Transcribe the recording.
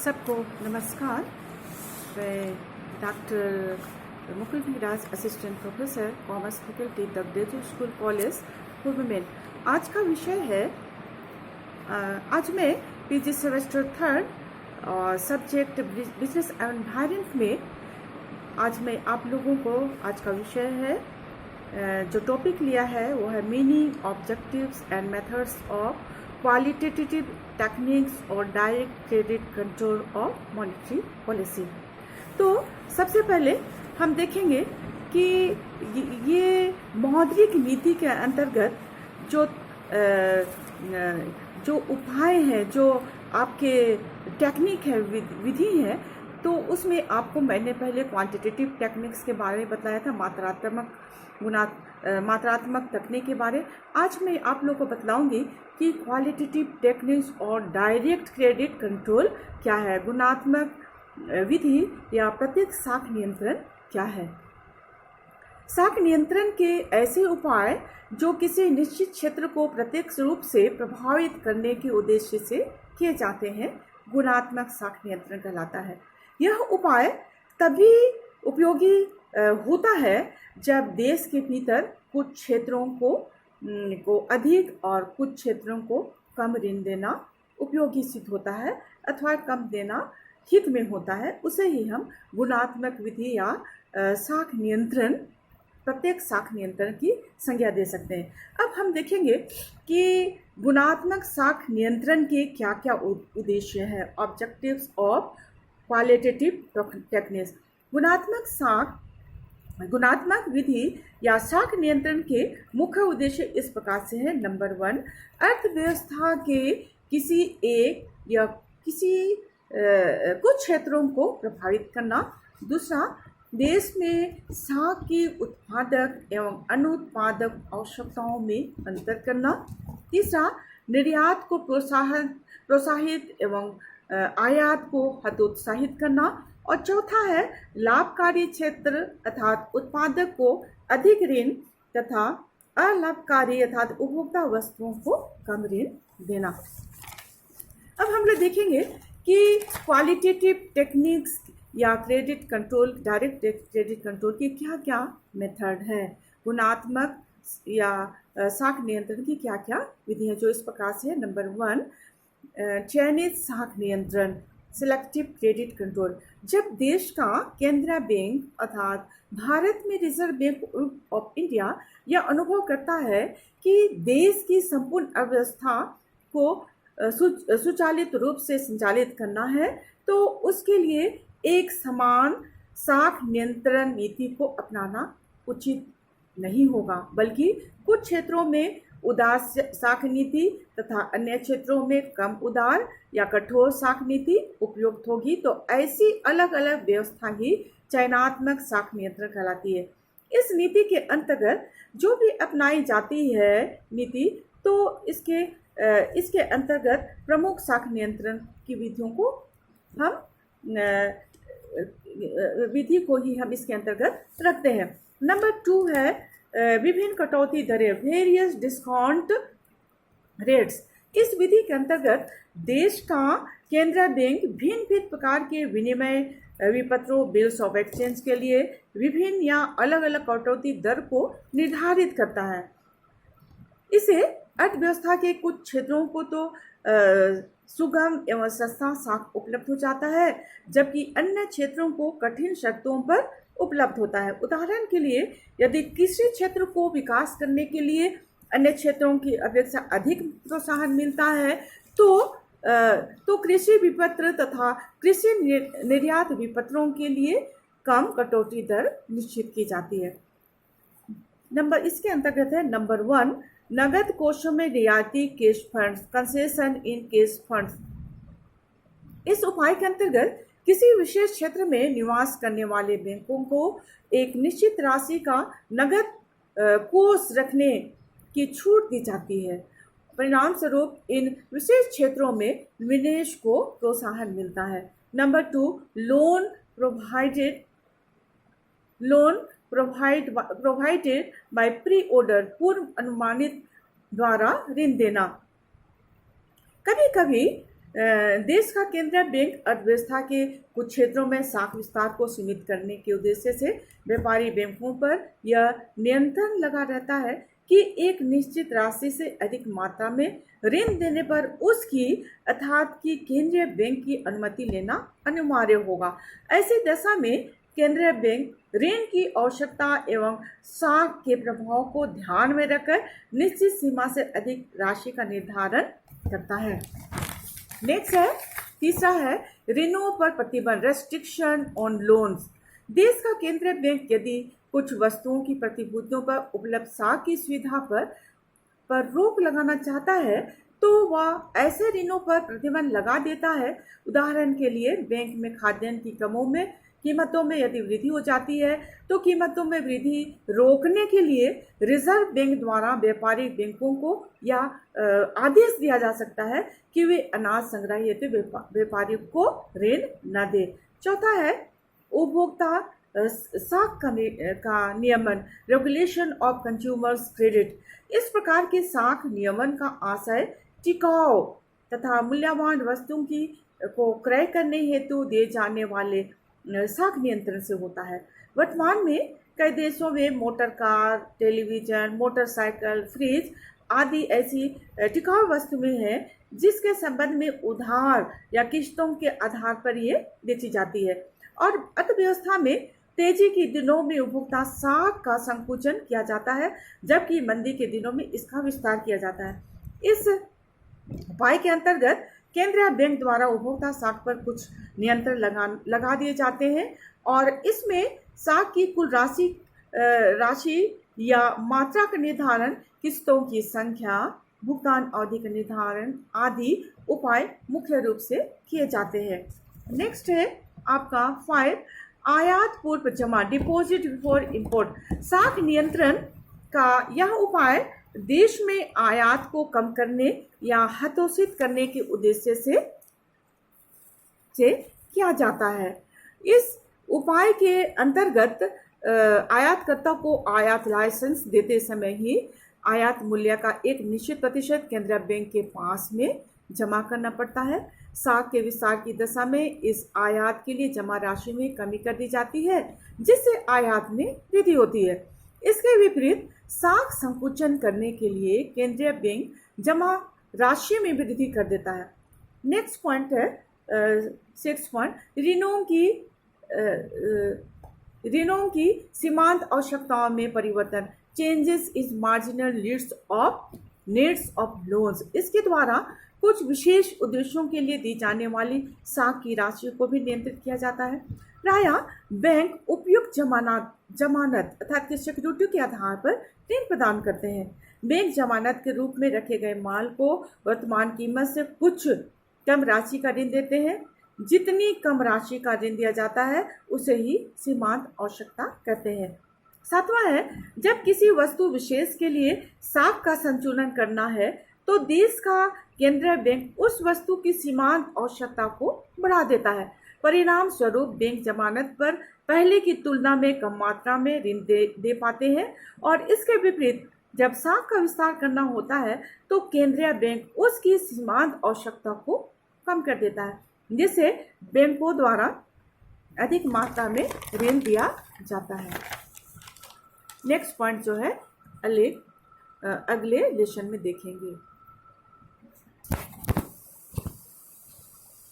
सबको नमस्कार। मैं doctor Mukul Dheeraj, assistant professor commerce faculty the graduate school college पूर्व में। आज का विषय है, आज मैं पीजी सेमेस्टर थर्ड और सब्जेक्ट बिजनेस एनवायरनमेंट में आज मैं आप लोगों को आज का विषय है, जो टॉपिक लिया है वो है meaning, objectives and methods of qualitative techniques और direct credit control of monetary policy. तो सबसे पहले हम देखेंगे कि ये मौद्रिक नीति के अंतर्गत जो उपाय हैं, जो आपके टेक्निक है, विधि है, तो उसमें आपको मैंने पहले क्वांटिटेटिव टेक्निक्स के बारे में बताया था, मात्रात्मक तकनीक के बारे। आज मैं आप लोगों को बतलाऊंगी कि क्वालिटेटिव टेक्निक्स और डायरेक्ट क्रेडिट कंट्रोल क्या है, गुणात्मक विधि या प्रत्येक साख नियंत्रण क्या है। साख नियंत्रण के ऐसे उपाय जो किसी निश्चित क्षेत्र को प्रत्यक्ष रूप से प्रभावित करने के उद्देश्य से किए जाते हैं, गुणात्मक साख नियंत्रण कहलाता है। यह उपाय तभी उपयोगी होता है जब देश के भीतर कुछ क्षेत्रों को अधिक और कुछ क्षेत्रों को कम ऋण देना उपयोगी सिद्ध होता है अथवा कम देना हित में होता है। उसे ही हम गुणात्मक विधि या साख नियंत्रण, प्रत्येक साख नियंत्रण की संज्ञा दे सकते हैं। अब हम देखेंगे कि गुणात्मक साख नियंत्रण के क्या क्या उद्देश्य हैं, ऑब्जेक्टिव्स ऑफ क्वालिटेटिव टेक्निक्स। गुणात्मक विधि या साख नियंत्रण के मुख्य उद्देश्य इस प्रकार से है। नंबर 1, अर्थव्यवस्था के किसी एक या कुछ क्षेत्रों को प्रभावित करना। दूसरा, देश में साख की उत्पादक एवं अनुत्पादक आवश्यकताओं में अंतर करना। तीसरा, निर्यात को प्रोत्साहित एवं आयात को हतोत्साहित करना। और चौथा है, लाभकारी क्षेत्र अर्थात उत्पादक को अधिक ऋण तथा अलाभकारी अर्थात उपभोक्ता वस्तुओं को कम ऋण देना। अब हम लोग देखेंगे कि क्वालिटेटिव टेक्निक्स या credit control, direct credit control की क्या क्या मेथड है, गुणात्मक या साख नियंत्रण की क्या क्या विधि है, जो इस प्रकार से है। नंबर 1, चयनित साख नियंत्रण, सिलेक्टिव क्रेडिट कंट्रोल। जब देश का केंद्रीय बैंक अर्थात भारत में रिजर्व बैंक ऑफ इंडिया यह अनुभव करता है कि देश की संपूर्ण अर्थव्यवस्था को सुचालित रूप से संचालित करना है, तो उसके लिए एक समान साख नियंत्रण नीति को अपनाना उचित नहीं होगा, बल्कि कुछ क्षेत्रों में उदार साख नीति तथा अन्य क्षेत्रों में कम उदार या कठोर साख नीति उपयुक्त होगी। तो ऐसी अलग अलग व्यवस्था ही चयनात्मक साख नियंत्रण कहलाती है। इस नीति के अंतर्गत जो भी अपनाई जाती है नीति, तो इसके अंतर्गत प्रमुख साख नियंत्रण की विधि को ही हम इसके अंतर्गत रखते हैं। नंबर 2 है विभिन्न कटौती दरें, वेरियस डिस्काउंट रेट्स। इस विधि के अंतर्गत देश का केंद्रीय बैंक भिन्न भिन्न प्रकार के विनिमय विपत्रों, बिल्स ऑफ एक्सचेंज के लिए विभिन्न या अलग अलग कटौती दर को निर्धारित करता है। इसे अर्थव्यवस्था के कुछ क्षेत्रों को तो सुगम एवं सस्ता साख उपलब्ध हो जाता है, जबकि अन्य क्षेत्रों को कठिन शर्तों पर उपलब्ध होता है। उदाहरण के लिए, यदि किसी क्षेत्र को विकास करने के लिए अन्य क्षेत्रों की अपेक्षा अधिक प्रोत्साहन मिलता है, तो कृषि विपत्र तथा कृषि निर्यात विपत्रों के लिए कम कटौती दर निश्चित की जाती है। इसके अंतर्गत है नंबर 1, नगद कोषों में रियायती cash funds, concession in cash funds. इस उपाय के अंतर्गत किसी विशेष क्षेत्र में निवास करने वाले बैंकों को एक निश्चित राशि का नगद कोष रखने की छूट दी जाती है। परिणाम स्वरूप इन विशेष क्षेत्रों में निवेश को प्रोत्साहन मिलता है। Number 2, loan provided by pre order, पूर्व अनुमानित द्वारा ऋण देना। कभी कभी देश का केंद्रीय बैंक अर्थव्यवस्था के कुछ क्षेत्रों में साख विस्तार को सीमित करने के उद्देश्य से व्यापारी बैंकों पर यह नियंत्रण लगा रहता है कि एक निश्चित राशि से अधिक मात्रा में ऋण देने पर उसकी अर्थात कि केंद्रीय बैंक की अनुमति लेना अनिवार्य होगा। ऐसी दशा में केंद्रीय बैंक ऋण की आवश्यकता एवं साख के प्रभाव को ध्यान में रखकर निश्चित सीमा से अधिक राशि का निर्धारण करता है। नेक्स्ट है, तीसरा है ऋणों पर प्रतिबंध, रेस्ट्रिक्शन ऑन लोन्स। देश का केंद्रीय बैंक यदि कुछ वस्तुओं की प्रतिभूतियों पर उपलब्ध साख की सुविधा पर रोक लगाना चाहता है तो वह ऐसे ऋणों पर प्रतिबंध लगा देता है। उदाहरण के लिए बैंक में खाद्यान्न की कीमतों में यदि वृद्धि हो जाती है तो कीमतों में वृद्धि रोकने के लिए रिजर्व बैंक द्वारा व्यापारिक बैंकों को या आदेश दिया जा सकता है कि वे अनाज संग्रह हेतु व्यापारियों को ऋण न दे। चौथा है उपभोक्ता साख का नियमन, रेगुलेशन ऑफ कंज्यूमर्स क्रेडिट। इस प्रकार के साख नियमन का आशय टिकाऊ तथा मूल्यवान वस्तुओं को क्रय करने हेतु दिए जाने वाले साख नियंत्रण से होता है। वर्तमान में कई देशों में motor car, television, motorcycle, fridge आदि ऐसी टिकाऊ वस्तुएं हैं जिसके संबंध में उधार या किस्तों के आधार पर ये बेची जाती है। और अर्थव्यवस्था में तेजी के दिनों में उपभोक्ता साख का संकुचन किया जाता है जबकि मंदी के दिनों में इसका विस्तार किया जाता है। इस उपाय के अंतर्गत केंद्रीय बैंक द्वारा उपभोक्ता साख पर कुछ नियंत्रण लगा दिए जाते हैं और इसमें साख की कुल राशि या मात्रा का निर्धारण, किस्तों की संख्या, भुगतान अवधि का निर्धारण आदि उपाय मुख्य रूप से किए जाते हैं। नेक्स्ट है आपका 5, आयात पूर्व जमा, डिपॉजिट बिफोर इंपोर्ट। साख नियंत्रण का यह उपाय देश में आयात को कम करने या हतोत्साहित करने के उद्देश्य से किया जाता है। इस उपाय के अंतर्गत आयातकर्ता को आयात लाइसेंस देते समय ही आयात मूल्य का एक निश्चित प्रतिशत केंद्रीय बैंक के पास में जमा करना पड़ता है। साख के विस्तार की दशा में इस आयात के लिए जमा राशि में कमी कर दी जाती है जिससे आयात में वृद्धि होती है। इसके विपरीत साख संकुचन करने के लिए केंद्रीय बैंक जमा राशि में वृद्धि कर देता है। नेक्स्ट पॉइंट है 6 पॉइंट, ऋणों की सीमांत आवश्यकताओं में परिवर्तन, changes is marginal needs of loans. इसके द्वारा कुछ विशेष उद्देश्यों के लिए दी जाने वाली साख की राशि को भी नियंत्रित किया जाता है। प्रायः बैंक उपयुक्त जमानत अर्थात सिक्योरिटी के आधार पर ऋण प्रदान करते हैं। बैंक जमानत के रूप में रखे गए माल को वर्तमान कीमत से कुछ कम राशि का ऋण देते हैं। जितनी कम राशि का ऋण दिया जाता है उसे ही सीमांत आवश्यकता कहते हैं। 7वां है, जब किसी वस्तु विशेष के लिए साख का संचलन करना है तो देश का केंद्रीय बैंक उस वस्तु की सीमांत आवश्यकता को बढ़ा देता है। परिणाम स्वरूप बैंक जमानत पर पहले की तुलना में कम मात्रा में ऋण दे पाते हैं और इसके विपरीत जब साख का विस्तार करना होता है तो केंद्रीय बैंक उसकी सीमांत आवश्यकता को कम कर देता है जिससे बैंकों द्वारा अधिक मात्रा में ऋण दिया जाता है। नेक्स्ट पॉइंट जो है अगले लेसन में देखेंगे।